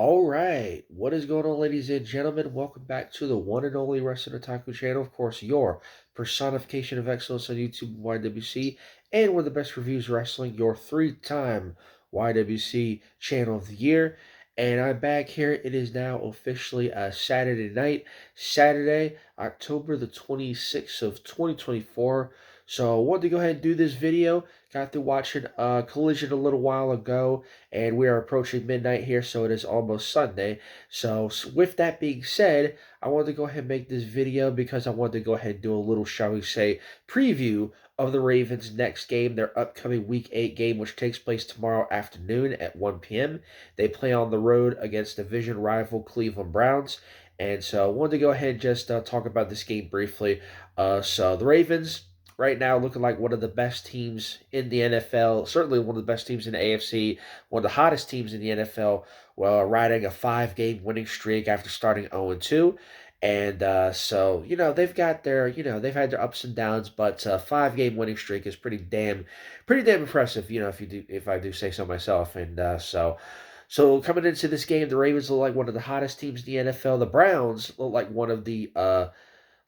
All right. What is going on, ladies and gentlemen? Welcome back to the one and only Wrestling Otaku channel. Of course, your personification of excellence on YouTube, YWC, and one of the best reviews wrestling, your three-time YWC channel of the year. And I'm back here. It is now officially a Saturday night, Saturday, October the 26th of 2024. So I wanted to go ahead and do this video. Got through watching Collision a little while ago, and we are approaching midnight here, so it is almost Sunday. So with that being said, I wanted to go ahead and make this video because I wanted to go ahead and do a little, shall we say, preview of the Ravens' next game, their upcoming Week 8 game, which takes place tomorrow afternoon at 1 p.m. They play on the road against division rival Cleveland Browns. And so I wanted to go ahead and just talk about this game briefly. So the Ravens right now looking like one of the best teams in the NFL, certainly one of the best teams in the AFC, one of the hottest teams in the NFL, well, riding a 5-game winning streak after starting 0-2. And so, they've got their, they've had their ups and downs, but 5-game winning streak is pretty damn impressive, if I do say so myself. And so coming into this game, the Ravens look like one of the hottest teams in the NFL. The Browns look like one of the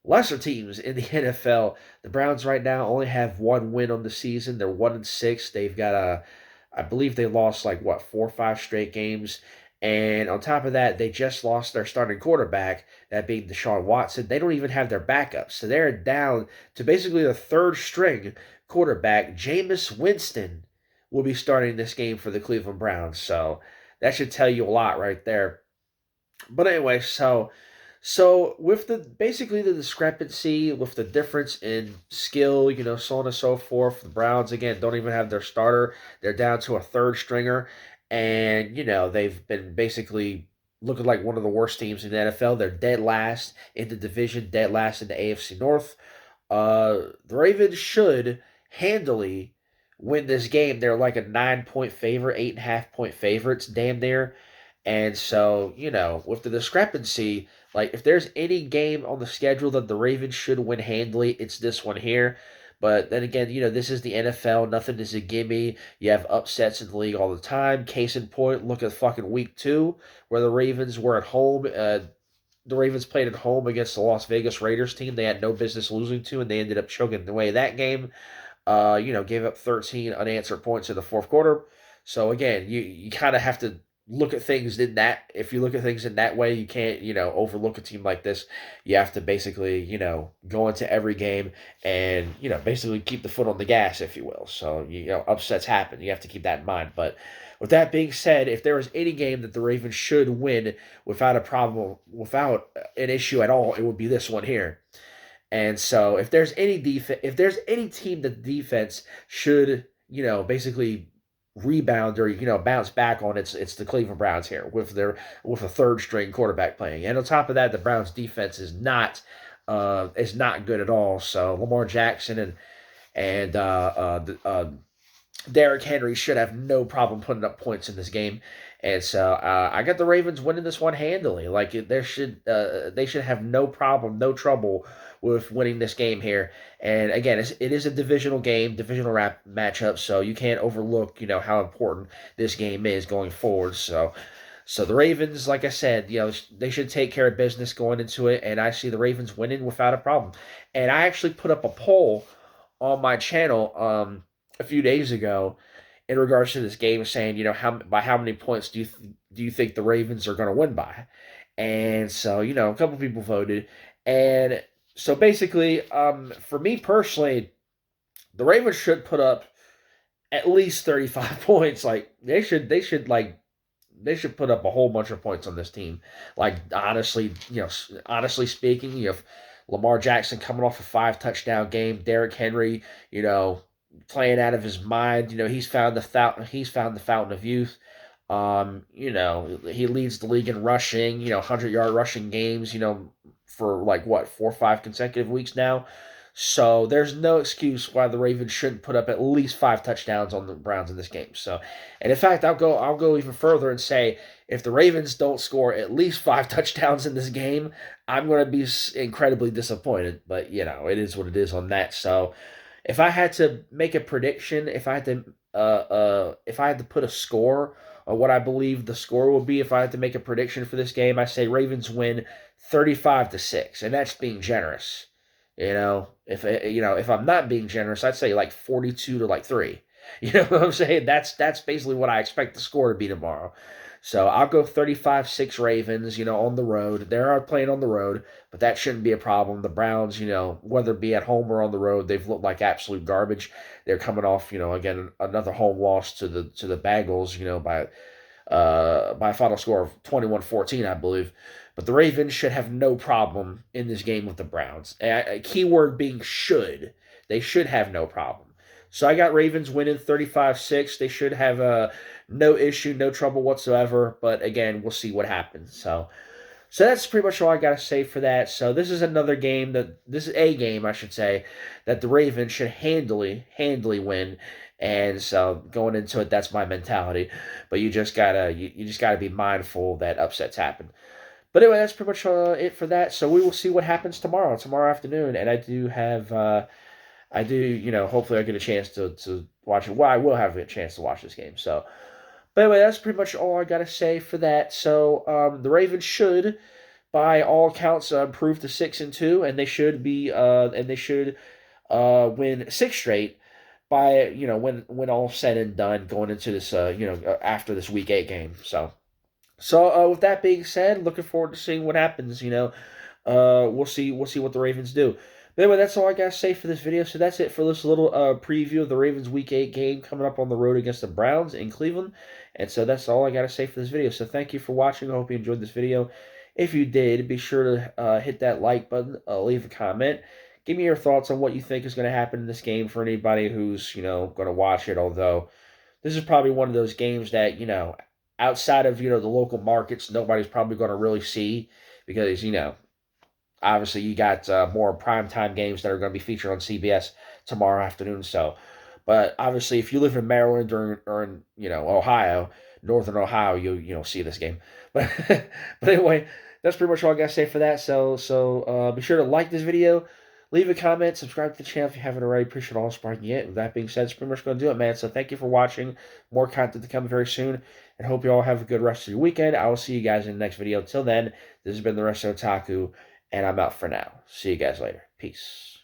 lesser teams in the NFL. The Browns right now only have one win on the season. They're 1-6. They've got I believe they lost like what 4 or 5 straight games. And on top of that, they just lost their starting quarterback, that being Deshaun Watson. They don't even have their backups. So they're down to basically the third string quarterback. Jameis Winston will be starting this game for the Cleveland Browns. So that should tell you a lot right there. But anyway, so with the discrepancy, with the difference in skill, so on and so forth, the Browns again don't even have their starter. They're down to a third stringer, and they've been basically looking like one of the worst teams in the NFL. They're dead last in the division, dead last in the AFC North. The Ravens should handily win this game. They're like a 9-point favorite, 8.5-point favorites, damn near. And so, with the discrepancy, like if there's any game on the schedule that the Ravens should win handily, it's this one here. But then again, this is the NFL. Nothing is a gimme. You have upsets in the league all the time. Case in point, look at fucking week 2 where the Ravens were at home. The Ravens played at home against the Las Vegas Raiders team they had no business losing to, and they ended up choking away that game. Gave up 13 unanswered points in the fourth quarter. So again, you kind of have to look at things in that. If you look at things in that way, you can't overlook a team like this. You have to basically go into every game and basically keep the foot on the gas, if you will. So upsets happen. You have to keep that in mind. But with that being said, if there was any game that the Ravens should win without a problem, without an issue at all, it would be this one here. And so if there's any if there's any team that the defense should, basically rebound or bounce back on, it's the Cleveland Browns here with a third string quarterback playing. And on top of that, the Browns defense is not good at all. So Lamar Jackson and Derrick Henry should have no problem putting up points in this game. And so I got the Ravens winning this one handily. Like they should have no problem, no trouble with winning this game here. And again, it is a divisional game, divisional matchup, so you can't overlook how important this game is going forward. So the Ravens, like I said, they should take care of business going into it, and I see the Ravens winning without a problem. And I actually put up a poll on my channel a few days ago in regards to this game, saying, by how many points do you think the Ravens are going to win by? And so, a couple people voted, and so basically, for me personally, the Ravens should put up at least 35 points. Like they should put up a whole bunch of points on this team. Like honestly speaking, you have Lamar Jackson coming off a 5 touchdown game, Derrick Henry, playing out of his mind. He's found the fountain of youth. He leads the league in rushing. 100-yard rushing games. For like what 4 or 5 consecutive weeks now. So there's no excuse why the Ravens shouldn't put up at least 5 touchdowns on the Browns in this game. So, and in fact, I'll go even further and say if the Ravens don't score at least 5 touchdowns in this game, I'm going to be incredibly disappointed. But it is what it is on that. So if I had to make a prediction, if I had to if I had to put a score on what I believe the score will be, if I had to make a prediction for this game, I say Ravens win 35-6, and that's being generous. If I'm not being generous, I'd say like 42 to like 3. You know what I'm saying? That's basically what I expect the score to be tomorrow. So I'll go 35-6 Ravens, on the road. They are playing on the road, but that shouldn't be a problem. The Browns, whether it be at home or on the road, they've looked like absolute garbage. They're coming off, again, another home loss to the Bengals, by a final score of 21-14, I believe. But the Ravens should have no problem in this game with the Browns. A keyword being should. They should have no problem. So I got Ravens winning 35-6. They should have no issue, no trouble whatsoever. But again, we'll see what happens. So that's pretty much all I got to say for that. So this is another game this is a game, I should say, that the Ravens should handily win. And so going into it, that's my mentality. But you just gotta be mindful that upsets happen. But anyway, that's pretty much it for that. So we will see what happens tomorrow afternoon. And hopefully I get a chance to watch it. Well, I will have a chance to watch this game. So, but anyway, that's pretty much all I got to say for that. So the Ravens should, by all accounts, improve to 6-2, and they should win six straight by when all said and done going into this after this week 8 game. So with that being said, looking forward to seeing what happens. We'll see what the Ravens do. But anyway, that's all I gotta say for this video. So that's it for this little preview of the Ravens Week 8 game coming up on the road against the Browns in Cleveland. And so that's all I gotta say for this video. So thank you for watching. I hope you enjoyed this video. If you did, be sure to hit that like button, leave a comment. Give me your thoughts on what you think is going to happen in this game for anybody who's, going to watch it. Although this is probably one of those games that, outside of, the local markets, nobody's probably going to really see because, obviously you got more primetime games that are going to be featured on CBS tomorrow afternoon. So, but obviously if you live in Maryland or in, Ohio, Northern Ohio, you'll see this game. But but anyway, that's pretty much all I got to say for that. So be sure to like this video, leave a comment, subscribe to the channel if you haven't already. Appreciate all the support you get. With that being said, it's pretty much going to do it, man. So thank you for watching. More content to come very soon. And hope you all have a good rest of your weekend. I will see you guys in the next video. Till then, this has been the rest of Otaku, and I'm out for now. See you guys later. Peace.